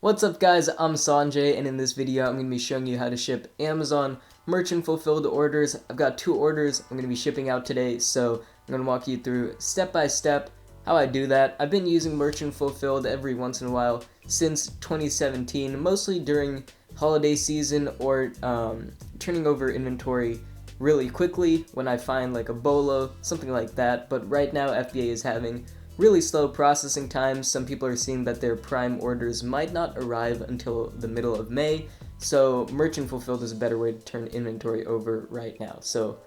What's up guys, I'm Sanjay, and in this video I'm going to be showing you how to ship Amazon merchant fulfilled orders. I've got 2 orders I'm going to be shipping out today, so I'm going to walk you through step by step how I do that. I've been using merchant fulfilled every once in a while since 2017, mostly during holiday season or turning over inventory really quickly when I find like a bolo, something like that. But right now FBA is having really slow processing times. Some people are seeing that their Prime orders might not arrive until the middle of May, so merchant fulfilled is a better way to turn inventory over right now. So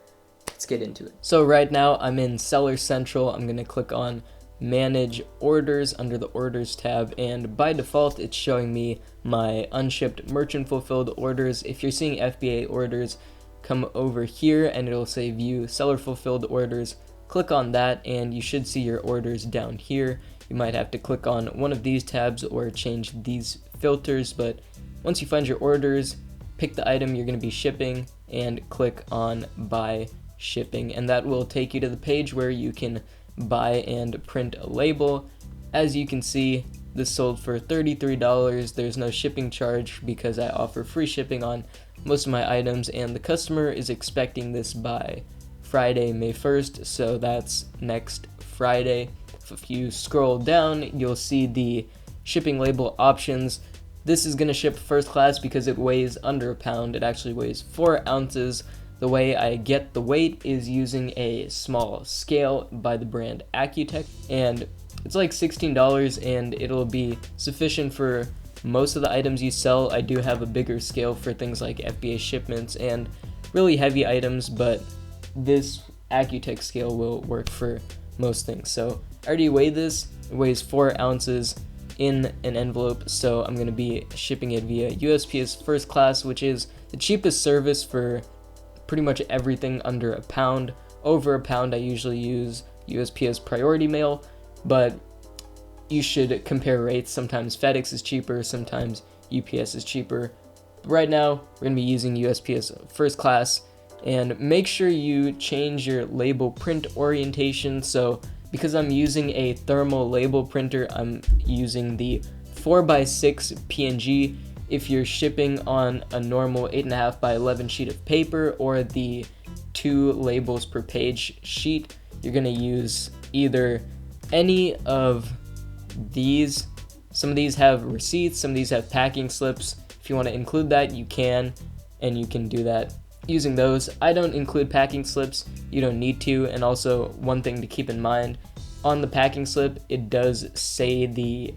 let's get into it. So right now I'm in Seller Central. I'm going to click on Manage Orders under the Orders tab, and by default it's showing me my unshipped merchant fulfilled orders. If you're seeing FBA orders, come over here and it'll say View Seller Fulfilled Orders. Click on that and you should see your orders down here. You might have to click on one of these tabs or change these filters, but once you find your orders, pick the item you're going to be shipping and click on Buy Shipping, and that will take you to the page where you can buy and print a label. As you can see, this sold for $33. There's no shipping charge because I offer free shipping on most of my items, and the customer is expecting this by Friday, May 1st, so that's next Friday. If you scroll down, you'll see the shipping label options. This is going to ship first class because it weighs under a pound. It actually weighs 4 ounces. The way I get the weight is using a small scale by the brand Accutech, and it's like $16 and it'll be sufficient for most of the items you sell. I do have a bigger scale for things like FBA shipments and really heavy items, but this Accutech scale will work for most things. So I already weighed this. It weighs 4 ounces in an envelope, so I'm going to be shipping it via USPS First Class, which is the cheapest service for pretty much everything under a pound. Over a pound I usually use USPS Priority Mail, but you should compare rates. Sometimes FedEx is cheaper, sometimes UPS is cheaper. Right now we're going to be using USPS First Class. And make sure you change your label print orientation. So because I'm using a thermal label printer, I'm using the 4x6 PNG. If you're shipping on a normal 8.5 by 11 sheet of paper or the 2 labels per page sheet, you're gonna use either any of these. Some of these have receipts, some of these have packing slips. If you want to include that, you can, and you can do that using those. I don't include packing slips, you don't need to. And also, one thing to keep in mind, on the packing slip it does say the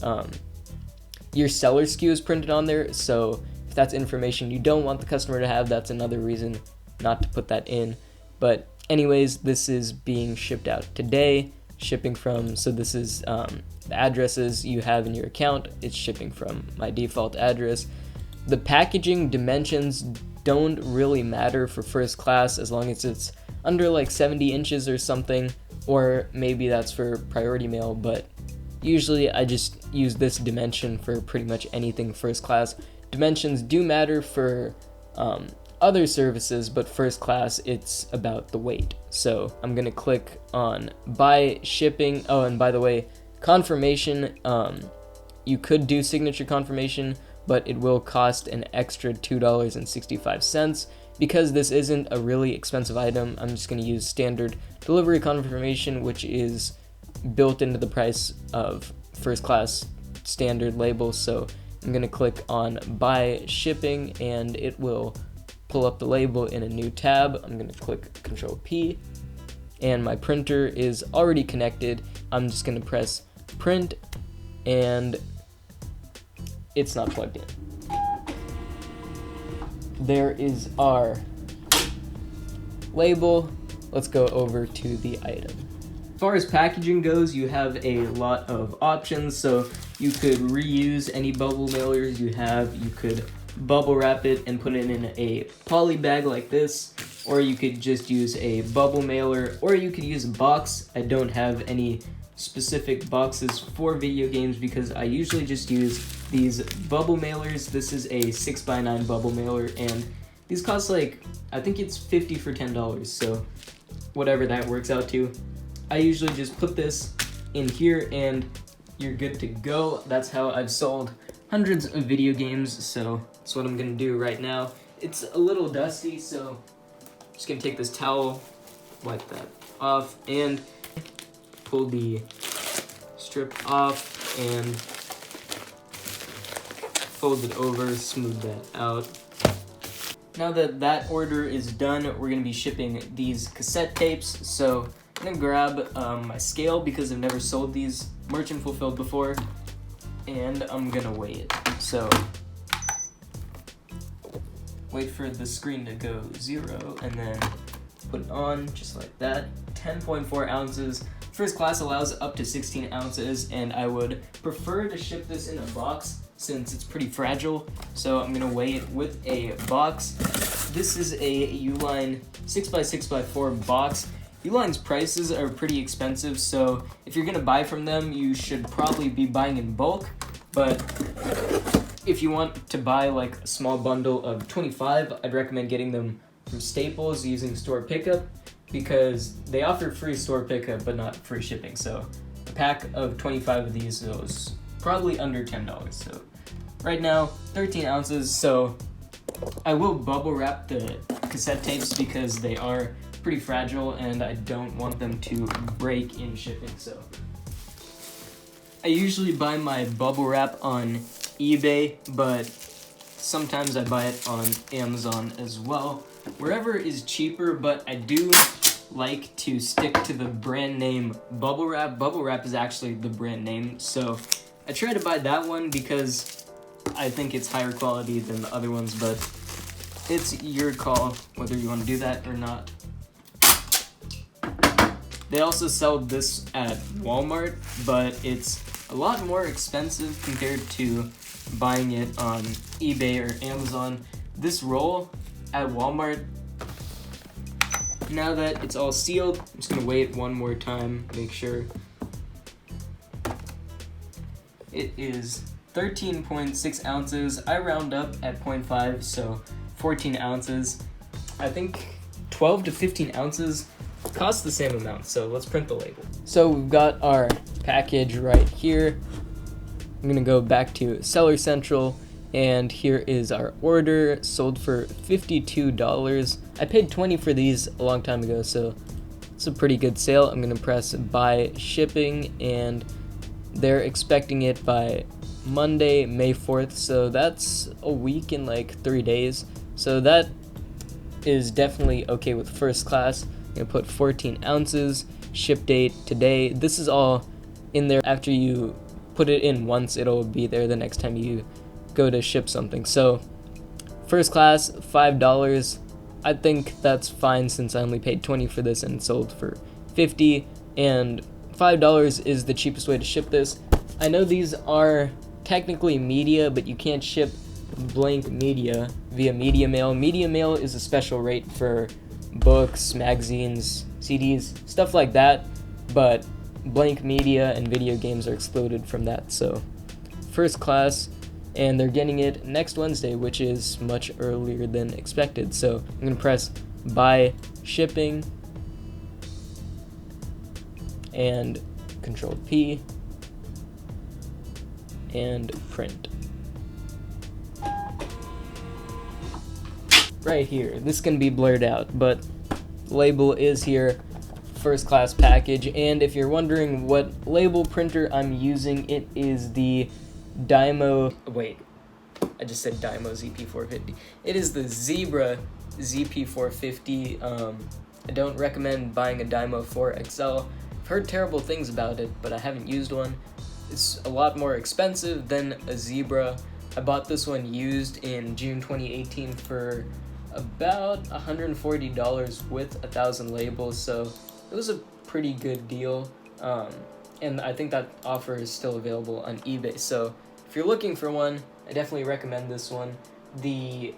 your seller SKU is printed on there, so if that's information you don't want the customer to have, that's another reason not to put that in. But anyways, this is being shipped out today, shipping from, so this is the addresses you have in your account. It's shipping from my default address. The packaging dimensions don't really matter for first class as long as it's under like 70 inches or something, or maybe that's for priority mail, but usually I just use this dimension for pretty much anything first class. Dimensions do matter for other services, but first class it's about the weight. So I'm gonna click on Buy Shipping. Oh, and by the way, confirmation, you could do signature confirmation, but it will cost an extra $2.65. Because this isn't a really expensive item, I'm just going to use standard delivery confirmation, which is built into the price of first class standard labels. So I'm going to click on Buy Shipping and it will pull up the label in a new tab. I'm going to click Control P and my printer is already connected. I'm just going to press print and it's not plugged in. There is our label. Let's go over to the item. As far as packaging goes, you have a lot of options. So you could reuse any bubble mailers you have. You could bubble wrap it and put it in a poly bag like this, or you could just use a bubble mailer, or you could use a box. I don't have any specific boxes for video games because I usually just use these bubble mailers. This is a 6x9 bubble mailer and these cost like, I think it's 50 for $10, so whatever that works out to. I usually just put this in here and you're good to go. That's how I've sold hundreds of video games, so that's what I'm gonna do right now. It's a little dusty, so I'm just gonna take this towel, wipe that off, and pull the strip off and fold it over, smooth that out. Now that that order is done, we're gonna be shipping these cassette tapes, so I'm gonna grab my scale because I've never sold these merchant fulfilled before, and I'm gonna weigh it. So wait for the screen to go 0 and then put it on just like that. 10.4 ounces. First class allows up to 16 ounces, and I would prefer to ship this in a box since it's pretty fragile, so I'm gonna weigh it with a box. This is a Uline 6x6x4 box. Uline's prices are pretty expensive, so if you're gonna buy from them, you should probably be buying in bulk, but if you want to buy like a small bundle of 25, I'd recommend getting them from Staples using store pickup, because they offer free store pickup but not free shipping. So a pack of 25 of these is probably under $10. So right now 13 ounces. So I will bubble wrap the cassette tapes because they are pretty fragile and I don't want them to break in shipping. So I usually buy my bubble wrap on eBay, but sometimes I buy it on Amazon as well. Wherever is cheaper, but I do like to stick to the brand name bubble wrap. Bubble wrap is actually the brand name, so I try to buy that one because I think it's higher quality than the other ones, but it's your call whether you want to do that or not. They also sell this at Walmart, but it's a lot more expensive compared to buying it on eBay or Amazon. This roll at Walmart, now that it's all sealed, I'm just gonna weigh it one more time, make sure. It is 13.6 ounces. I round up at 0.5, so 14 ounces. I think 12 to 15 ounces cost the same amount, so let's print the label. So we've got our package right here. I'm gonna go back to Seller Central, and here is our order, sold for $52. I paid $20 for these a long time ago, so it's a pretty good sale. I'm gonna press buy shipping, and they're expecting it by Monday, May 4th, so that's a week and like 3 days. So that is definitely okay with first class. I'm gonna put 14 ounces, ship date today. This is all in there. After you put it in once, it'll be there the next time you go to ship something. So first class, $5. I think that's fine since I only paid $20 for this and sold for $50, and $5 is the cheapest way to ship this. I know these are technically media, but you can't ship blank media via media mail. Media mail is a special rate for books, magazines, CDs, stuff like that, but blank media and video games are excluded from that. So first class, and they're getting it next Wednesday, which is much earlier than expected. So I'm gonna press buy shipping and Control P and print. Right here, this can be blurred out, but the label is here, first class package. And if you're wondering what label printer I'm using, it is the Dymo, wait, I just said Dymo ZP450. It is the Zebra ZP450. I don't recommend buying a Dymo 4XL. I've heard terrible things about it, but I haven't used one. It's a lot more expensive than a Zebra. I bought this one used in June 2018 for about $140 with 1,000 labels, so it was a pretty good deal. And I think that offer is still available on eBay. So if you're looking for one, I definitely recommend this one. The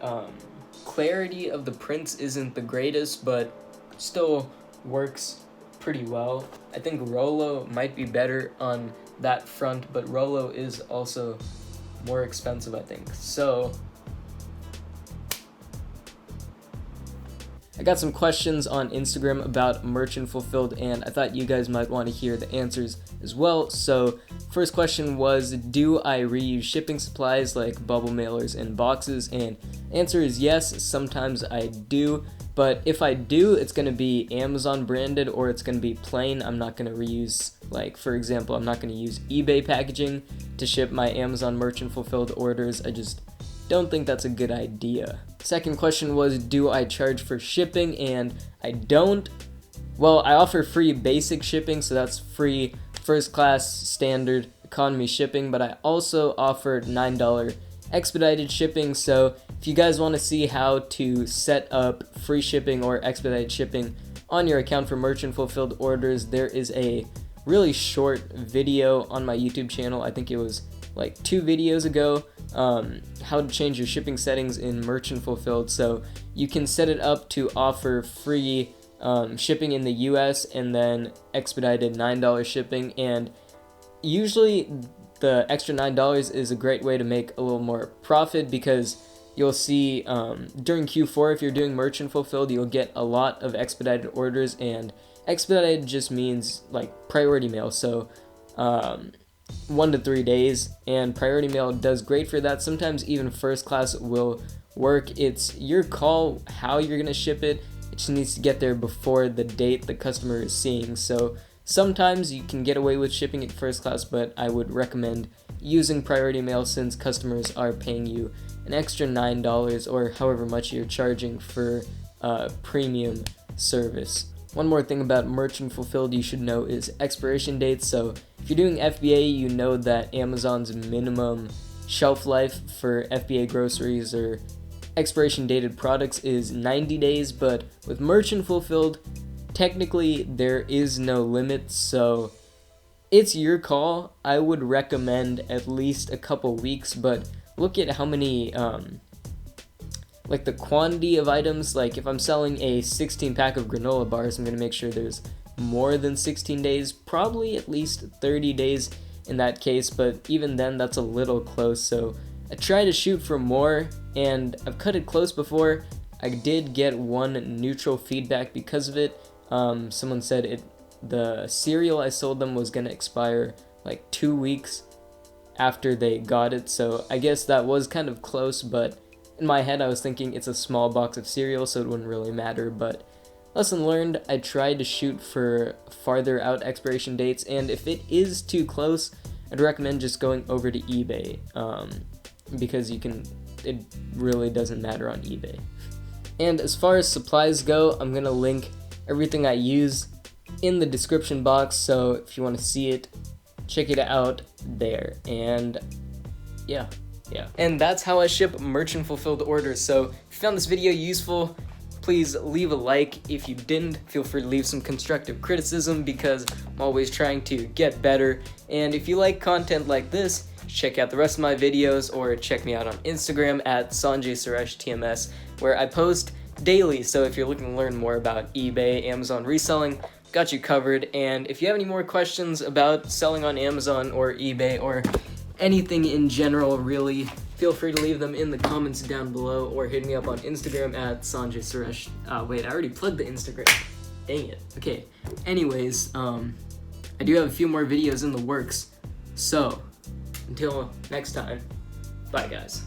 clarity of the prints isn't the greatest, but still works pretty well. I think Rollo might be better on that front, but Rollo is also more expensive, I think. So I got some questions on Instagram about merchant fulfilled, and I thought you guys might want to hear the answers as well. So first question was, do I reuse shipping supplies like bubble mailers and boxes? And answer is yes, sometimes I do. But if I do, it's going to be Amazon branded or it's going to be plain. I'm not going to reuse, like, for example, I'm not going to use eBay packaging to ship my Amazon merchant fulfilled orders. I just don't think that's a good idea. Second question was, do I charge for shipping? And I don't. Well, I offer free basic shipping, so that's free first class, standard, economy shipping, but I also offer $9 expedited shipping. So if you guys want to see how to set up free shipping or expedited shipping on your account for merchant fulfilled orders, there is a really short video on my YouTube channel. I think it was like 2 videos ago, how to change your shipping settings in merchant fulfilled. So you can set it up to offer free shipping in the US and then expedited $9 shipping, and usually the extra $9 is a great way to make a little more profit, because you'll see during Q4, if you're doing merchant fulfilled, you'll get a lot of expedited orders, and expedited just means like priority mail, so 1 to 3 days, and priority mail does great for that. Sometimes even first class will work. It's your call how you're gonna ship it. It just needs to get there before the date the customer is seeing. So sometimes you can get away with shipping it first class, but I would recommend using priority mail since customers are paying you an extra $9 or however much you're charging for premium service. One more thing about merchant fulfilled you should know is expiration dates. So if you're doing FBA, you know that Amazon's minimum shelf life for FBA groceries or expiration dated products is 90 days, but with merchant fulfilled, technically there is no limit, so it's your call. I would recommend at least a couple weeks, but look at how many like the quantity of items. Like if I'm selling a 16 pack of granola bars, I'm going to make sure there's more than 16 days, probably at least 30 days in that case, but even then that's a little close. So I try to shoot for more, and I've cut it close before. I did get one neutral feedback because of it. Someone said the cereal I sold them was going to expire like 2 weeks after they got it, so I guess that was kind of close, but in my head I was thinking it's a small box of cereal, so it wouldn't really matter. But lesson learned, I tried to shoot for farther out expiration dates, and if it is too close, I'd recommend just going over to eBay, because it really doesn't matter on eBay. And as far as supplies go, I'm gonna link everything I use in the description box, so if you want to see it, check it out there. And yeah. And that's how I ship merchant fulfilled orders. So if you found this video useful, please leave a like. If you didn't, feel free to leave some constructive criticism, because I'm always trying to get better. And if you like content like this, check out the rest of my videos, or check me out on Instagram at Sanjay Suresh TMS, where I post daily. So if you're looking to learn more about eBay, Amazon reselling, got you covered. And if you have any more questions about selling on Amazon or eBay or anything in general, really, feel free to leave them in the comments down below, or hit me up on Instagram at Sanjay Suresh. Wait, I already plugged the Instagram. Dang it. Okay. Anyways, I do have a few more videos in the works. So until next time, bye guys.